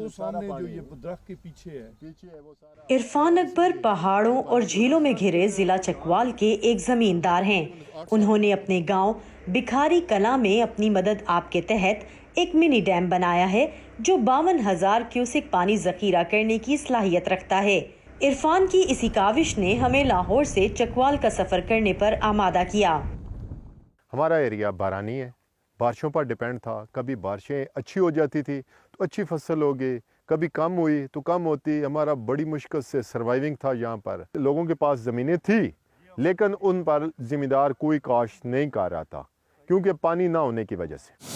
वो सामने जो ये दरख्त के पीछे है वो सारा। इरफान अकबर पहाड़ों और झीलों में घिरे जिला चकवाल के एक जमींदार हैं। उन्होंने अपने गांव बिखारी कलां में अपनी मदद आप के तहत एक मिनी डैम बनाया है जो 52,000 क्यूसेक पानी जखीरा करने की सलाहियत रखता है। इरफान की इसी काविश ने हमें लाहौर से चकवाल का सफर करने पर आमादा किया। हमारा एरिया बारानी है, बारिशों पर डिपेंड था। कभी बारिशें अच्छी हो जाती थी तो अच्छी फसल हो गई, कभी कम हुई तो कम होती। हमारा बड़ी मुश्किल से सर्वाइविंग था। यहाँ पर लोगों के पास ज़मीनें थी लेकिन उन पर ज़िम्मेदार कोई काश्त नहीं कर रहा था क्योंकि पानी ना होने की वजह से।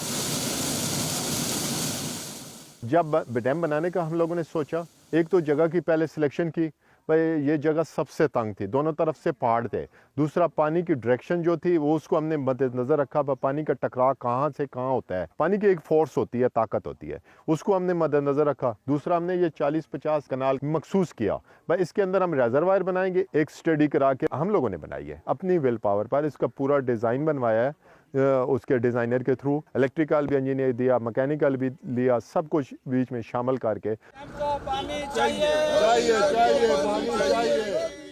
जब डैम बनाने का हम लोगों ने सोचा, एक तो जगह की पहले सिलेक्शन की, भाई ये जगह सबसे तंग थी, दोनों तरफ से पहाड़ थे। दूसरा पानी की डायरेक्शन जो थी वो उसको हमने मद्देनजर रखा, पानी का टकराव कहाँ से कहाँ होता है। पानी की एक फोर्स होती है, ताकत होती है, उसको हमने मद्देनजर रखा। दूसरा हमने ये 40-50 कनाल मखसूस किया, भाई इसके अंदर हम रिजर्वायर बनाएंगे। एक स्टडी करा के हम लोगों ने बनाई है अपनी विल पावर पर। इसका पूरा डिज़ाइन बनवाया है उसके डिज़ाइनर के थ्रू, इलेक्ट्रिकल भी इंजीनियर दिया, मैकेनिकल भी लिया, सब कुछ बीच में शामिल करके।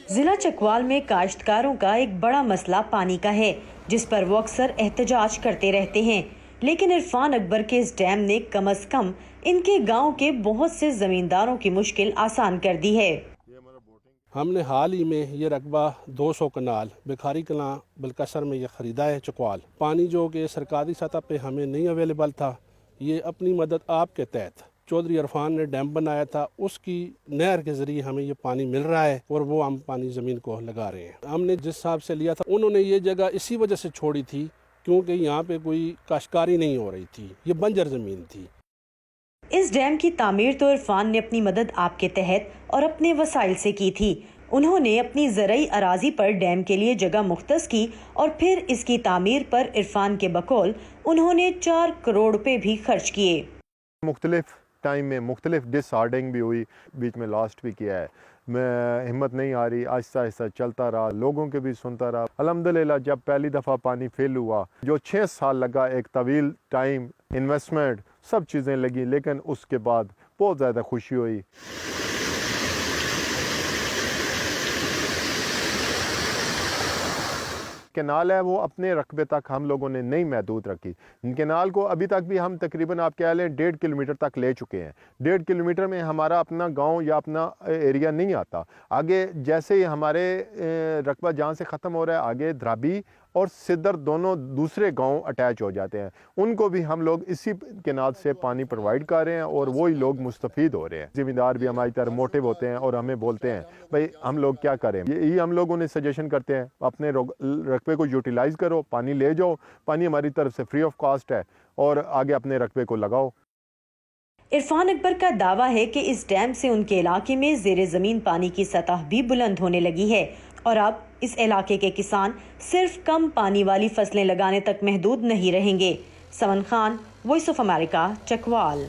जिला चकवाल में काश्तकारों का एक बड़ा मसला पानी का है जिस पर वो अक्सर एहतजाज करते रहते हैं, लेकिन इरफान अकबर के इस डैम ने कम से कम इनके गांव के बहुत से जमींदारों की मुश्किल आसान कर दी है। हमने हाल ही में ये रकबा 200 कनाल बिखारी कलां बलकसर में ये ख़रीदा है चकवाल। पानी जो कि सरकारी सतह पे हमें नहीं अवेलेबल था, ये अपनी मदद आपके तहत चौधरी इरफान ने डैम बनाया था, उसकी नहर के ज़रिए हमें ये पानी मिल रहा है और वो हम पानी ज़मीन को लगा रहे हैं। हमने जिस हिसाब से लिया था, उन्होंने ये जगह इसी वजह से छोड़ी थी क्योंकि यहाँ पे कोई काश्तकारी नहीं हो रही थी, ये बंजर ज़मीन थी। इस डैम की तामीर तो इरफान ने अपनी मदद आपके तहत और अपने वसाइल से की थी। उन्होंने अपनी ज़रई अराजी पर डैम के लिए जगह मुख्तस की और फिर इसकी तामीर पर इरफान के बकौल उन्होंने 4 करोड़ रुपए भी खर्च किए। मुख्तलिफ टाइम में मुख्तलिफ डिसऑर्डरिंग भी हुई, बीच में लास्ट भी किया है। मैं हिम्मत नहीं आ रही, आहिस्ता आहिस्ता चलता रहा, लोगों के भी सुनता रहा। अल्हम्दुलिल्लाह जब पहली दफ़ा पानी फेल हुआ, जो 6 साल लगा, एक तवील टाइम, इन्वेस्टमेंट, सब चीज़ें लगी, लेकिन उसके बाद बहुत ज़्यादा खुशी हुई। केनाल है वो अपने रकबे तक हम लोगों ने नहीं महदूद रखी। केनाल को अभी तक भी हम तकरीबन आप कह लें 1.5 किलोमीटर तक ले चुके हैं। 1.5 किलोमीटर में हमारा अपना गांव या अपना एरिया नहीं आता। आगे जैसे ही हमारे रकबा जहाँ से ख़त्म हो रहा है, आगे द्राबी और सिद्दर दोनों दूसरे गांव अटैच हो जाते हैं, उनको भी हम लोग इसी केनाल से पानी प्रोवाइड कर रहे हैं और वही लोग मुस्तफ़ीद हो रहे हैं। ज़िम्मेदार भी हमारी तरह मोटिव होते हैं और हमें बोलते हैं भाई हम लोग क्या करें। यही हम लोग उन्हें सजेशन करते हैं, अपने रकबे को यूटिलाइज़ करो, पानी ले जाओ, पानी हमारी तरफ से फ्री ऑफ कॉस्ट है और आगे अपने रकबे को लगाओ। इरफान अकबर का दावा है कि इस डैम से उनके इलाके में ज़ेरे ज़मीन पानी की सतह भी बुलंद होने लगी है और अब इस इलाके के किसान सिर्फ कम पानी वाली फसलें लगाने तक महदूद नहीं रहेंगे। Saman Khan, voice of America, Chakwal.